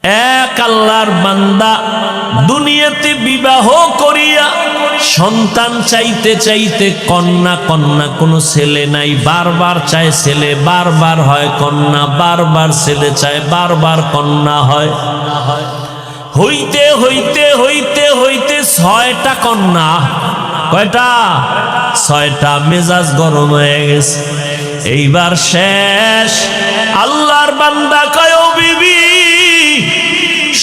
এক আল্লাহর বান্দা দুনিয়াতে বিবাহ করিয়া সন্তান চাইতে চাইতে কন্যা কন্যা, কোনো ছেলে নাই, বারবার চায় ছেলে, বারবার হয় কন্যা, বারবার ছেলে চায়, বারবার কন্যা হয়। হইতে হইতে হইতে হইতে 6টা কন্যা। কয়টা? 6টা। মেজাজ গরম হয়ে গেছে, এইবার শেষ। আল্লাহর বান্দা কয়, ও বিবি,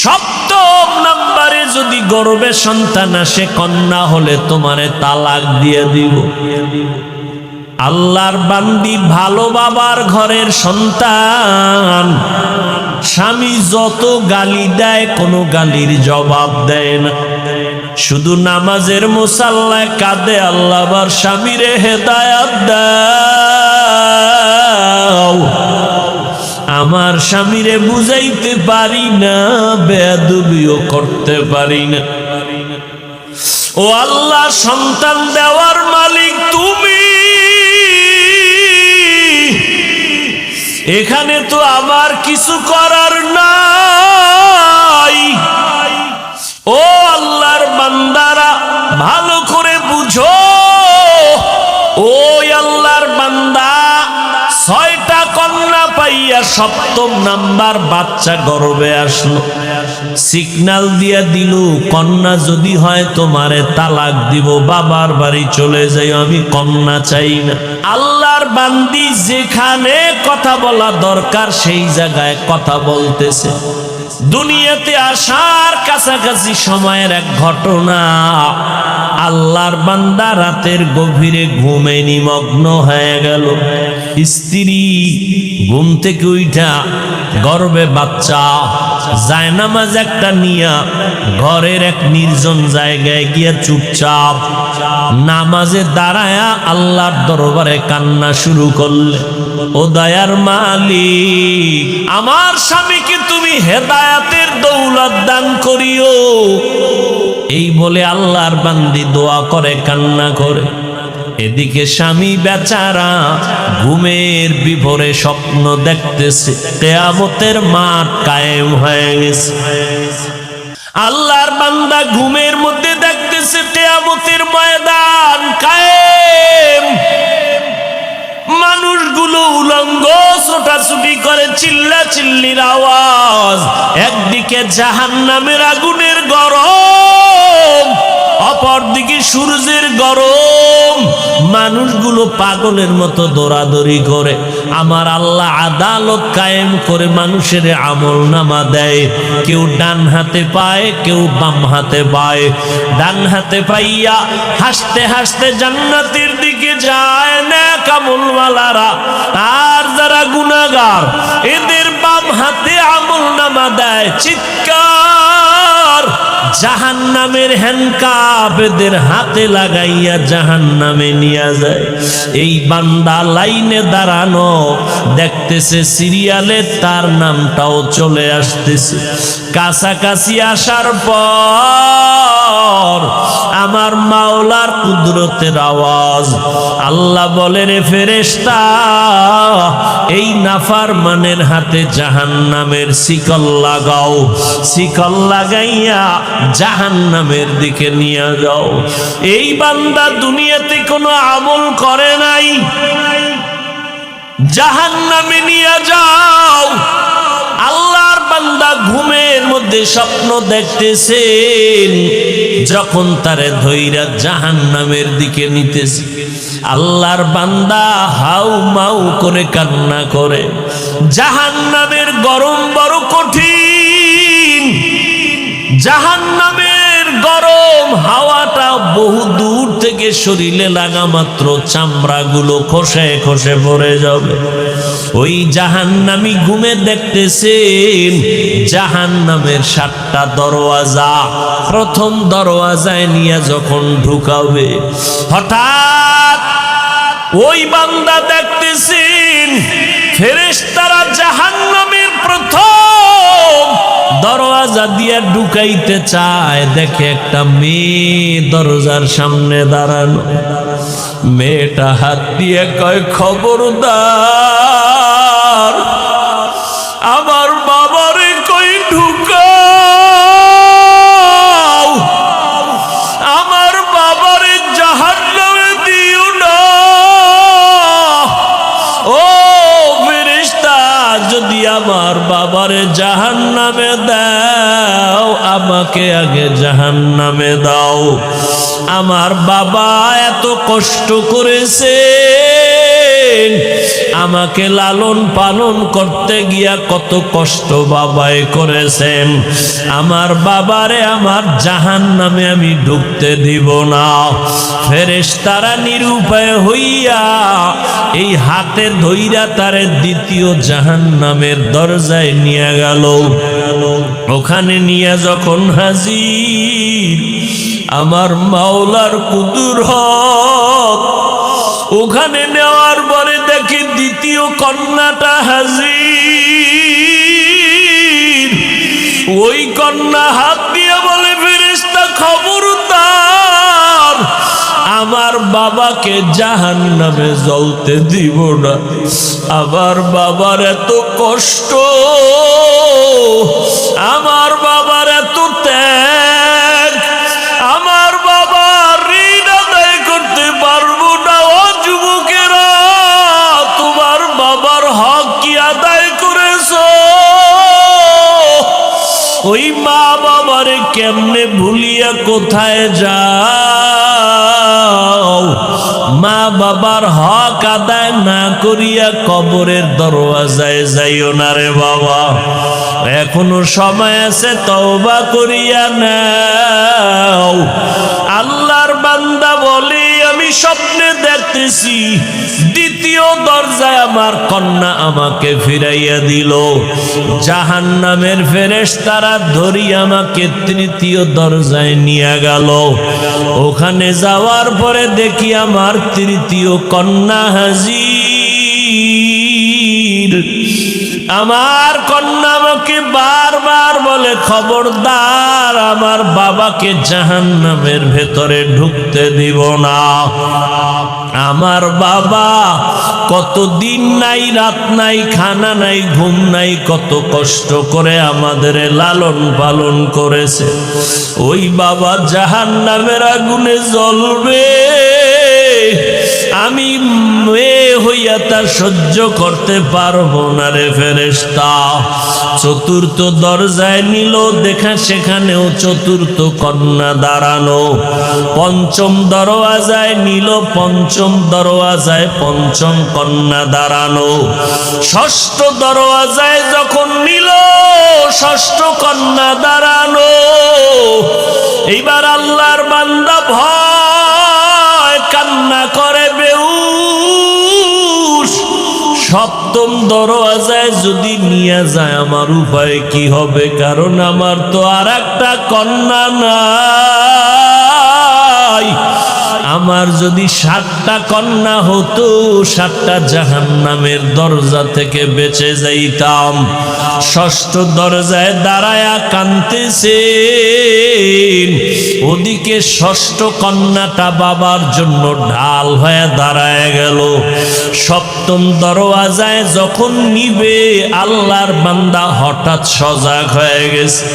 7ম নাম্বারে যদি গর্ভে সন্তান আসে কন্যা হলে তোমারে তালাক দিয়ে দিব। আল্লাহর বান্দি ভালো বাবার ঘরের সন্তান, স্বামী যত গালি দেয় কোনো গালির জবাব দেয় না, শুধু নামাজের মুসাল্লায় কাঁদে, আল্লাহ আমার স্বামীরে হেদায়াত দাও, আমার স্বামীরে বুঝাইতে পারি না, বেয়াদবিও করতে পারি না। ও আল্লাহ, সন্তান দেওয়ার মালিক তুমি, এখানে তো আমার কিছু করার নাই। ও আল্লাহর বান্দারা, ভালো করে বুঝো, ওই আল্লাহর বান্দা 6টা কন্যা পাইয়া 7ম নাম্বার বাচ্চা গর্ভে আসলো, সিগন্যাল দিয়া দিল, কন্যা যদি হয় তোমারে তালাক দিব, বাবার বাড়ি চলে যাই, আমি কন্যা চাই না। আল্লাহর বান্দি যেখানে কথা বলা দরকার সেই জায়গায় কথা বলতেছে। দুনিয়াতে আসার কাছাকাছি সময়ের এক ঘটনা, আল্লাহর বান্দা রাতের গভীরে ঘুমে নিমগ্ন হয়ে গেল। স্ত্রী ঘুম থেকে উঠা গর্ভে বাচ্চা, জায়নামাজ একটা নিয়া ঘরের এক নির্জন জায়গায় গিয়া চুপচাপ নামাজে দাঁড়ায়া আল্লাহর দরবারে কান্না শুরু করলে, ও দয়ার মালিক, আমার স্বামীকে তুমি হেদায়াতের দৌলত দান করিও। এই বলে আল্লাহর বান্দি দোয়া করে, কান্না করে। এদিকে স্বামী বেচারা ঘুমের বিভোরে স্বপ্ন দেখতেছে, কিয়ামতের মাঠ কায়েম হয়ে গেছে। আল্লাহর বান্দা ঘুমের মধ্যে দেখতেছে কিয়ামতের ময়দান কায়েম, মানুষগুলো উলঙ্গ ছোটাছুটি করে, চিল্লা চিল্লির আওয়াজ, একদিকে জাহান্নামের আগুনের গরম, অপরদিকে সূর্যের গরম, মানুষগুলো পাগলের মতো দৌড়াদৌড়ি করে। আমার আল্লাহ আদালত কায়েম করে মানুষের আমলনামা দেয়, কেউ ডান হাতে পায়, কেউ বাম হাতে পায়। ডান হাতে পাইয়া হাসতে হাসতে জান্নাতের দিকে যায় নেক আমলওয়ালারা, আর যারা গুনাহগার এদের বাম হাতে আমলনামা দেয়। চিৎকার, জাহান্নামের হ্যান্ডকাপ এদের হাতে লাগাইয়া জাহান্নামে নিয়ে যায়। এই বান্দা লাইনে দাঁড়ানো দেখতেছে, সিরিয়ালে তার নামটাও চলে আসতেছে। কাছাকাছি আসার পর আমার মাওলার কুদরতের আওয়াজ, আল্লাহ বলে, রে ফেরেশতা, এই নাফরমানের হাতে জাহান্নামের শিকল লাগাও, শিকল লাগাইয়া জাহান্নামের দিকে নিয়ে যাও। এই বান্দা দুনিয়াতে কোনো আমল করে নাই, জাহান্নামে নিয়ে যাও। আল্লাহর বান্দা ঘুমের মধ্যে স্বপ্ন দেখতেছেন, যখন তারে ধইরা জাহান্নামের দিকে নিতেছে, আল্লাহর বান্দা হাউ মাউ করে কান্না করে। জাহান্নামের গরম বড় কঠিন, জাহান্নামের গরম হাওয়াটা বহু দূর থেকে শরীরে লাগা মাত্র চামড়াগুলো খসে খসে পড়ে যাবে। ওই জাহান্নামী ঘুমে দেখতেছেন জাহান্নামের 7টা দরওয়াজা, প্রথম দরওয়াজায় নিয়ে যখন ঢুকাবে, হঠাৎ ওই বান্দা দেখতেছেন ফেরেশতারা জাহান্নামের প্রথম দরওয়াজা দিয়ে ঢুকাইতে চায়, দেখে একটা মেয়ে দরজার সামনে দাঁড়ানো। মেয়েটা হাত দিয়ে কয়, খবরদার, আমার বাবারে কই ঢুকা জাহান্নামে দাও, আমাকে আগে জাহান্নামে দাও। আমার বাবা এত কষ্ট করেছে, আমাকে লালন পালন করতে গিয়া কত কষ্ট বাবাই করেছেন। আমার বাবারে আমার জাহান্নামে আমি ঢুকতে দিব না। ফেরেশতারা নিরুপায় হইয়া এই হাতে ধইরা তারে দ্বিতীয় জাহান্নামের দরজায় নিয়ে গেল। ওখানে নিয়ে যখন হাজির আমার মাওলার কুদরত, ওখানে নেওয়ার পরে দেখি দ্বিতীয় কন্যাটা হাজির। ওই কন্যা হাত দিয়ে বলে, ফেরেশতা খবরদার, আমার বাবাকে জাহান্নামে জ্বলতে দিব না। আমার বাবার এত কষ্ট, আমার বাবার এত ত্যাগ, আমার বাবার ঋণ আদায় করতে পারবো না। ও যুবকেরা, তোমার বাবার হক কি আদায় করেছো? ওই মা বাবারে কেমনে ভুলিয়া কোথায় যাও? মা বাবার হক আদায় না করিয়া কবরের দরওয়াজায় যাইও না রে বাবা। এখনো সময় আছে, তওবা করিয়া নাও। আল্লাহর বান্দা বলে, আমি স্বপ্নে দেখতেছি দ্বিতীয় দরজায় আমার কন্যা আমাকে ফিরাইয়া দিল। জাহান্নামের ফেরেশতারা ধরিয়া আমাকে তৃতীয় দরজায় নিয়ে গেল। ওখানে যাওয়ার পরে দেখি আমার তৃতীয় কন্যা হাজির। আমার কন্যা আমাকে বারবার বলে, খবরদার, আমার বাবাকে জাহান্নামের ভেতরে ঢুকতে দিব না। আমার বাবা কত দিন নাই, রাত নাই, খানা নাই, ঘুম নাই, কত কষ্ট করে আমাদের লালন পালন করেছে। ওই বাবা জাহান্নামের আগুনে জ্বলবে, আমি মেয়ে হইয়া তা সহ্য করতে পারবো না রে ফেরেশতা। চতুর্থ দরজায় নিল, দেখা সেখানেও চতুর্থ কন্যা দাঁড়ানো। পঞ্চম দরওয়াজায় নিল, পঞ্চম দরওয়াজায় পঞ্চম কন্যা দাঁড়ানো। ষষ্ঠ দরওয়াজায় যখন নিল, ষষ্ঠ কন্যা দাঁড়ানো। এইবার আল্লাহর বান্দা ভয় কান্না করে বেহুশ। সপ্তম দরওয়াজায় যদি নিয়ে যায় আমার উপায় কি হবে? কারণ আমার তো আর একটা কন্যা নাই। আমার যদি 7টা কন্যা হতো, 7টা জাহান্নামের দরজা থেকে বেঁচে যাইতাম। ষষ্ঠ দরজায় দাঁড়ায়া কাঁদতেছে, ওদিকে ষষ্ঠ কন্যাটা বাবার জন্য ঢাল হয়ে দাঁড়ায় গেল। সপ্তম দরওয়াজায় যখন নিবে, আল্লাহর বান্দা হঠাৎ সজাগ হয়ে গেছে।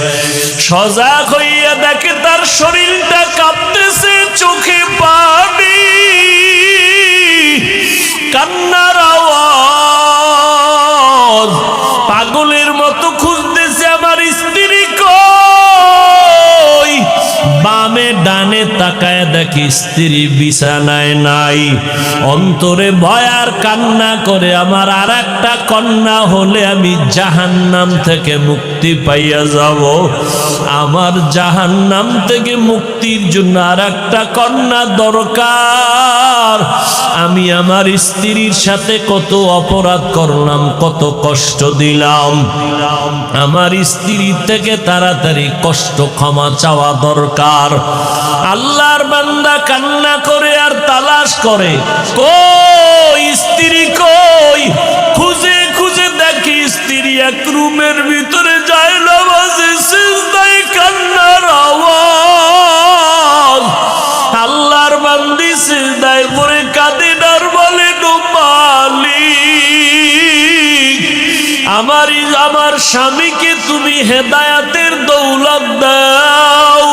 সজাগ হইয়া দেখে তার শরীরটা কাঁপতেছে, চোখে পানি, কান্নার আওয়াজ। পাগলের মতো খুঁজতেছে আমার স্ত্রী কই। বামে ডানে তাকায় দেখি স্ত্রী বিছানায় নাই। অন্তরে ভয় আর কান্না করে, আমার আর একটা কন্যা হলে আমি জাহান্নাম থেকে মুক্তি পাইয়া যাব। আমার জাহান্নাম থেকে মুক্তির জন্য আর একটা কন্যা দরকার। আমি আমার স্ত্রীর সাথে কত অপরাধ করলাম, কত কষ্ট দিলাম। আমার স্ত্রীর থেকে তাড়াতাড়ি কষ্ট ক্ষমা চাওয়া দরকার। আল্লাহর বান্দা কান্না করে আর তালাশ করে, কই স্ত্রী কই। খুঁজে খুঁজে দেখি স্ত্রী এক রুমের ভিতরে যায় নামাজে, সিজদায় কান্নার আওয়াজ। আল্লাহর বান্দি সিজদায় পড়ে কাঁদে আর বলে, মালিক, আমার স্বামীকে তুমি হেদায়াতের দৌলত দাও,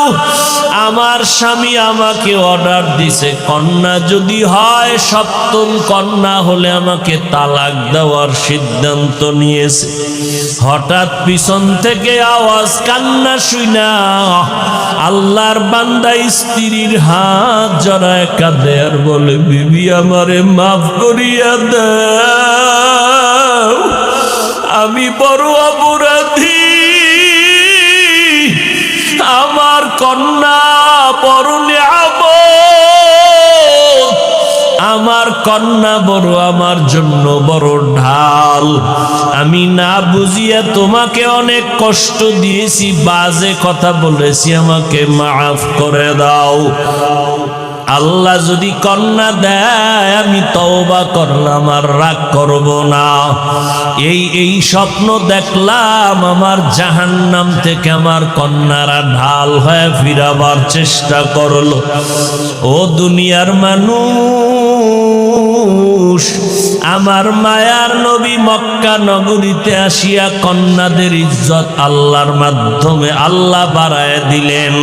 আমার স্বামী আমাকে অর্ডার দিছে, কন্যা যদি হয়, সপ্তম কন্যা হলে আমাকে তালাক দেওয়ার সিদ্ধান্ত নিয়েছে। হঠাৎ পিছন থেকে আওয়াজ, কান্না শুনা আল্লাহর বান্দা স্ত্রীর হাত জড়ায় কাঁদে আর বলে, বিবি আমারে মাফ করিয়া দাও, আমি বড় অপরাধী, আমার কন্যা বড় নিয়ামত, আমার কন্যা বড় আমার জন্য বড় ঢাল, আমি না বুঝিয়া তোমাকে অনেক কষ্ট দিয়েছি, বাজে কথা বলেছি, আমাকে মাফ করে দাও। আল্লাহ যদি কন্যা দেয় আমি তওবা করলাম, আর রাগ করব না। এই স্বপ্ন দেখলাম, আমার জাহান্নাম থেকে আমার কন্যারা ঢাল হয়ে ফিরাবার চেষ্টা করলো। ও দুনিয়ার মানুষ, আমার মায়ার নবী মক্কা নগরীতে আসিয়া কন্যাদের ইজ্জত আল্লাহর মাধ্যমে আল্লাহ বাড়ায় দিলেন।